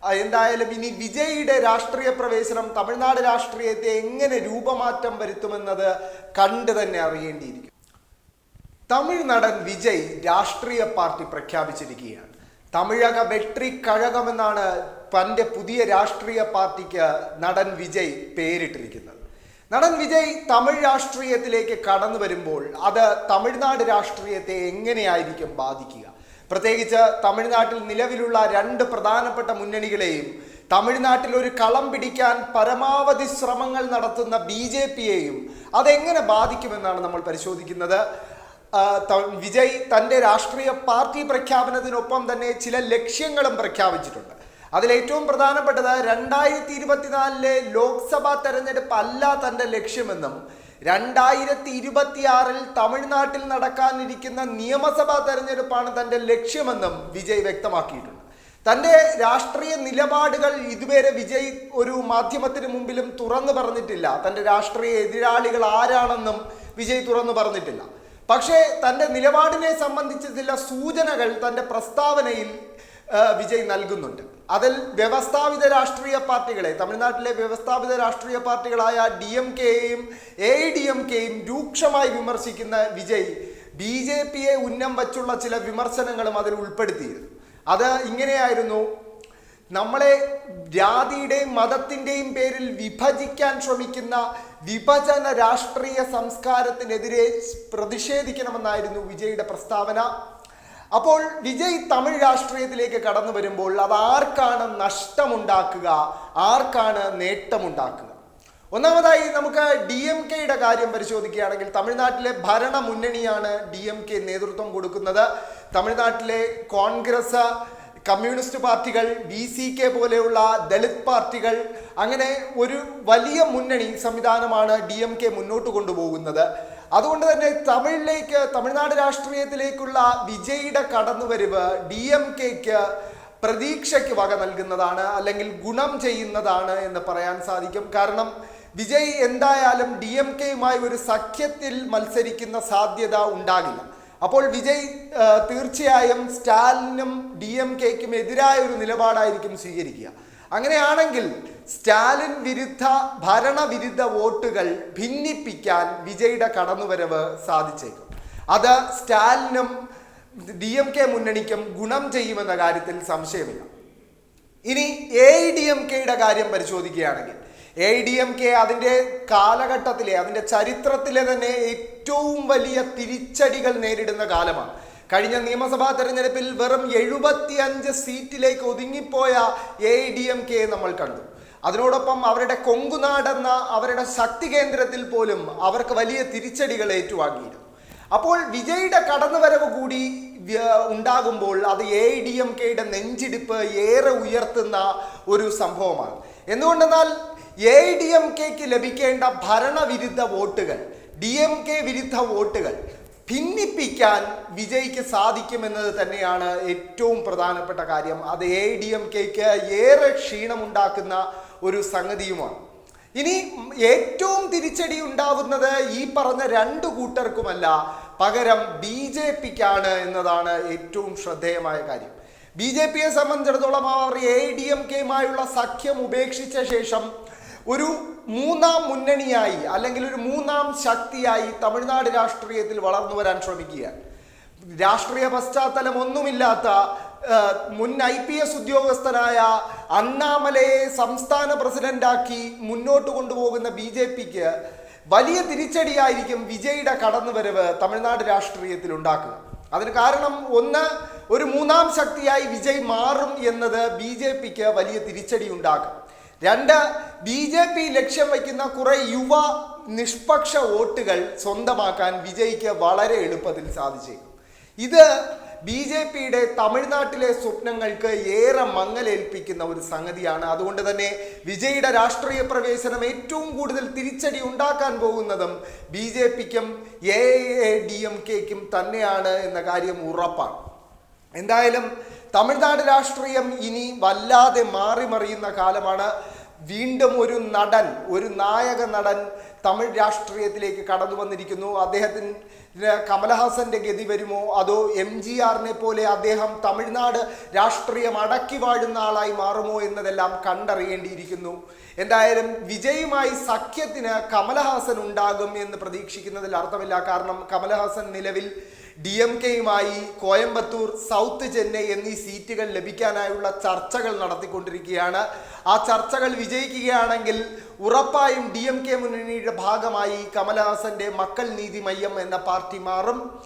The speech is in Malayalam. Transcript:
എന്തായാലും ഇനി വിജയിയുടെ രാഷ്ട്രീയ പ്രവേശനം തമിഴ്നാട് രാഷ്ട്രീയത്തെ എങ്ങനെ രൂപമാറ്റം വരുത്തുമെന്നത് കണ്ടു തന്നെ അറിയേണ്ടിയിരിക്കും. തമിഴ് നടൻ വിജയ് രാഷ്ട്രീയ പാർട്ടി പ്രഖ്യാപിച്ചിരിക്കുകയാണ്. തമിഴക വെട്രി കഴകമെന്നാണ് തൻ്റെ പുതിയ രാഷ്ട്രീയ പാർട്ടിക്ക് നടൻ വിജയ് പേരിട്ടിരിക്കുന്നത്. നടൻ വിജയ് തമിഴ് രാഷ്ട്രീയത്തിലേക്ക് കടന്നു വരുമ്പോൾ അത് തമിഴ്നാട് രാഷ്ട്രീയത്തെ എങ്ങനെയായിരിക്കും ബാധിക്കുക? പ്രത്യേകിച്ച് തമിഴ്നാട്ടിൽ നിലവിലുള്ള രണ്ട് പ്രധാനപ്പെട്ട മുന്നണികളെയും തമിഴ്നാട്ടിൽ ഒരു കളം പിടിക്കാൻ പരമാവധി ശ്രമങ്ങൾ നടത്തുന്ന BJPയെയും അതെങ്ങനെ ബാധിക്കുമെന്നാണ് നമ്മൾ പരിശോധിക്കുന്നത്. വിജയ് തൻ്റെ രാഷ്ട്രീയ പാർട്ടി പ്രഖ്യാപനത്തിനൊപ്പം തന്നെ ചില ലക്ഷ്യങ്ങളും പ്രഖ്യാപിച്ചിട്ടുണ്ട്. അതിലേറ്റവും പ്രധാനപ്പെട്ടത് 2024 ലോക്സഭാ തെരഞ്ഞെടുപ്പ് അല്ല തൻ്റെ ലക്ഷ്യമെന്നും 2026 തമിഴ്നാട്ടിൽ നടക്കാനിരിക്കുന്ന നിയമസഭാ തെരഞ്ഞെടുപ്പാണ് തൻ്റെ ലക്ഷ്യമെന്നും വിജയ് വ്യക്തമാക്കിയിട്ടുണ്ട്. തൻ്റെ രാഷ്ട്രീയ നിലപാടുകൾ ഇതുവരെ വിജയ് ഒരു മാധ്യമത്തിന് മുമ്പിലും തുറന്നു പറഞ്ഞിട്ടില്ല. തൻ്റെ രാഷ്ട്രീയ എതിരാളികൾ ആരാണെന്നും വിജയ് തുറന്നു പറഞ്ഞിട്ടില്ല. പക്ഷേ തൻ്റെ നിലപാടിനെ സംബന്ധിച്ച് ചില സൂചനകൾ തൻ്റെ പ്രസ്താവനയിൽ വിജയ് നൽകുന്നുണ്ട്. അതിൽ വ്യവസ്ഥാപിത രാഷ്ട്രീയ പാർട്ടികളെ, തമിഴ്നാട്ടിലെ വ്യവസ്ഥാപിത രാഷ്ട്രീയ പാർട്ടികളായ DMKയെയും AIDMKയെയും രൂക്ഷമായി വിമർശിക്കുന്ന വിജയ് BJPയെ ഉന്നം വച്ചുള്ള ചില വിമർശനങ്ങളും അതിൽ ഉൾപ്പെടുത്തിയിരുന്നു. അത് ഇങ്ങനെയായിരുന്നു: നമ്മളെ ജാതിയുടെയും മതത്തിൻ്റെയും പേരിൽ വിഭജിക്കാൻ ശ്രമിക്കുന്ന വിഭജന രാഷ്ട്രീയ സംസ്കാരത്തിനെതിരെ പ്രതിഷേധിക്കണമെന്നായിരുന്നു വിജയുടെ പ്രസ്താവന. അപ്പോൾ വിജയ് തമിഴ് രാഷ്ട്രീയത്തിലേക്ക് കടന്നു വരുമ്പോൾ അത് ആർക്കാണ് നഷ്ടമുണ്ടാക്കുക, ആർക്കാണ് നേട്ടമുണ്ടാക്കുക? ഒന്നാമതായി നമുക്ക് DMKയുടെ കാര്യം പരിശോധിക്കുകയാണെങ്കിൽ തമിഴ്നാട്ടിലെ ഭരണ മുന്നണിയാണ് DMK നേതൃത്വം കൊടുക്കുന്നത്. തമിഴ്നാട്ടിലെ കോൺഗ്രസ്, കമ്മ്യൂണിസ്റ്റ് പാർട്ടികൾ, VCK പോലെയുള്ള ദളിത് പാർട്ടികൾ, അങ്ങനെ ഒരു വലിയ മുന്നണി സംവിധാനമാണ് DMK മുന്നോട്ട് കൊണ്ടുപോകുന്നത്. അതുകൊണ്ട് തന്നെ തമിഴ്നാട് രാഷ്ട്രീയത്തിലേക്കുള്ള വിജയുടെ കടന്നുവരവ് DMKക്ക് പ്രതീക്ഷയ്ക്ക് വക നൽകുന്നതാണ്, അല്ലെങ്കിൽ ഗുണം ചെയ്യുന്നതാണ് എന്ന് പറയാൻ സാധിക്കും. കാരണം വിജയ് എന്തായാലും DMKയുമായി ഒരു സഖ്യത്തിൽ മത്സരിക്കുന്ന സാധ്യത ഉണ്ടാകില്ല. അപ്പോൾ വിജയ് തീർച്ചയായും സ്റ്റാലിനും DMKയ്ക്കും എതിരായ ഒരു നിലപാടായിരിക്കും സ്വീകരിക്കുക. അങ്ങനെയാണെങ്കിൽ സ്റ്റാലിൻ വിരുദ്ധ ഭരണവിരുദ്ധ വോട്ടുകൾ ഭിന്നിപ്പിക്കാൻ വിജയുടെ കടന്നുവരവ് സാധിച്ചേക്കും. അത് സ്റ്റാലിനും DMK മുന്നണിക്കും ഗുണം ചെയ്യുമെന്ന കാര്യത്തിൽ സംശയമില്ല. ഇനി AIDMKയുടെ കാര്യം പരിശോധിക്കുകയാണെങ്കിൽ AIDMK അതിൻ്റെ കാലഘട്ടത്തിലെ, അതിൻ്റെ ചരിത്രത്തിലെ തന്നെ ഏറ്റവും വലിയ തിരിച്ചടികൾ നേരിടുന്ന കാലമാണ്. കഴിഞ്ഞ നിയമസഭാ തെരഞ്ഞെടുപ്പിൽ വെറും 75 സീറ്റിലേക്ക് ഒതുങ്ങിപ്പോയ AIDMKയെ നമ്മൾ കണ്ടു. അതിനോടൊപ്പം അവരുടെ കൊങ്കുനാടെന്ന അവരുടെ ശക്തി കേന്ദ്രത്തിൽ പോലും അവർക്ക് വലിയ തിരിച്ചടികൾ ഏറ്റുവാങ്ങിയിരുന്നു. അപ്പോൾ വിജയുടെ കടന്നുവരവ് കൂടി ഉണ്ടാകുമ്പോൾ അത് AIDMKയുടെ നെഞ്ചിടിപ്പ് ഏറെ ഉയർത്തുന്ന ഒരു സംഭവമാണ്. എന്തുകൊണ്ടെന്നാൽ AIDMKക്ക് ലഭിക്കേണ്ട ഭരണവിരുദ്ധ വോട്ടുകൾ, DMK വിരുദ്ധ വോട്ടുകൾ ഭിന്നിപ്പിക്കാൻ വിജയ്ക്ക് സാധിക്കുമെന്നത് തന്നെയാണ് ഏറ്റവും പ്രധാനപ്പെട്ട കാര്യം. അത് AIDMKക്ക് ഏറെ ക്ഷീണമുണ്ടാക്കുന്ന ഒരു സംഗതിയുമാണ്. ഇനി ഏറ്റവും തിരിച്ചടി ഉണ്ടാകുന്നത് ഈ പറഞ്ഞ രണ്ടു കൂട്ടർക്കുമല്ല, പകരം BJPക്കാണ് എന്നതാണ് ഏറ്റവും ശ്രദ്ധേയമായ കാര്യം. BJPയെ സംബന്ധിച്ചിടത്തോളം അവർ AIDMKയുമായുള്ള സഖ്യം ഉപേക്ഷിച്ച ശേഷം ഒരു മൂന്നാം മുന്നണിയായി, അല്ലെങ്കിൽ ഒരു മൂന്നാം ശക്തിയായി തമിഴ്നാട് രാഷ്ട്രീയത്തിൽ വളർന്നു വരാൻ ശ്രമിക്കുകയാണ്. രാഷ്ട്രീയ പശ്ചാത്തലം ഒന്നുമില്ലാത്ത മുൻ IPS ഉദ്യോഗസ്ഥനായ അണ്ണാമലയെ സംസ്ഥാന പ്രസിഡന്റാക്കി മുന്നോട്ട് കൊണ്ടുപോകുന്ന BJPക്ക് വലിയ തിരിച്ചടിയായിരിക്കും വിജയുടെ കടന്നുവരവ് തമിഴ്നാട് രാഷ്ട്രീയത്തിൽ ഉണ്ടാക്കുക. അതിന് കാരണം ഒന്ന്, ഒരു മൂന്നാം ശക്തിയായി വിജയ് മാറും എന്നത് BJPക്ക് വലിയ തിരിച്ചടി ഉണ്ടാക്കും. രണ്ട്, BJP ലക്ഷ്യം വയ്ക്കുന്ന കുറെ യുവ നിഷ്പക്ഷ വോട്ടുകൾ സ്വന്തമാക്കാൻ വിജയ്ക്ക് വളരെ എളുപ്പത്തിൽ സാധിച്ചേക്കും. ഇത് BJPയുടെ തമിഴ്നാട്ടിലെ സ്വപ്നങ്ങൾക്ക് ഏറെ മങ്ങലേൽപ്പിക്കുന്ന ഒരു സംഗതിയാണ്. അതുകൊണ്ട് തന്നെ വിജയുടെ രാഷ്ട്രീയ പ്രവേശനം ഏറ്റവും കൂടുതൽ തിരിച്ചടി ഉണ്ടാക്കാൻ പോകുന്നതും BJPക്കും AIDMKക്കും തന്നെയാണ് എന്ന കാര്യം ഉറപ്പാണ്. എന്തായാലും തമിഴ്നാട് രാഷ്ട്രീയം ഇനി വല്ലാതെ മാറി മറിയുന്ന കാലമാണ്. വീണ്ടും ഒരു നായക നടൻ തമിഴ് രാഷ്ട്രീയത്തിലേക്ക് കടന്നു വന്നിരിക്കുന്നു. അദ്ദേഹത്തിന് കമലഹാസന്റെ ഗതി വരുമോ, അതോ MGRനെ പോലെ അദ്ദേഹം തമിഴ്നാട് രാഷ്ട്രീയം അടക്കി വാഴുന്ന ആളായി മാറുമോ എന്നതെല്ലാം കണ്ടറിയേണ്ടിയിരിക്കുന്നു. എന്തായാലും വിജയുമായി സഖ്യത്തിന് കമലഹാസൻ ഉണ്ടാകും എന്ന് പ്രതീക്ഷിക്കുന്നതിൽ അർത്ഥമില്ല. കാരണം കമലഹാസൻ നിലവിൽ DMKയുമായി കോയമ്പത്തൂർ, സൗത്ത് ചെന്നൈ എന്നീ സീറ്റുകൾ ലഭിക്കാനായുള്ള ചർച്ചകൾ നടത്തിക്കൊണ്ടിരിക്കുകയാണ്. ആ ചർച്ചകൾ വിജയിക്കുകയാണെങ്കിൽ ഉറപ്പായും DMK മുന്നണിയുടെ ഭാഗമായി കമലഹാസന്റെ മക്കൾ നീതി മയ്യം എന്ന പാർട്ടി മാറും.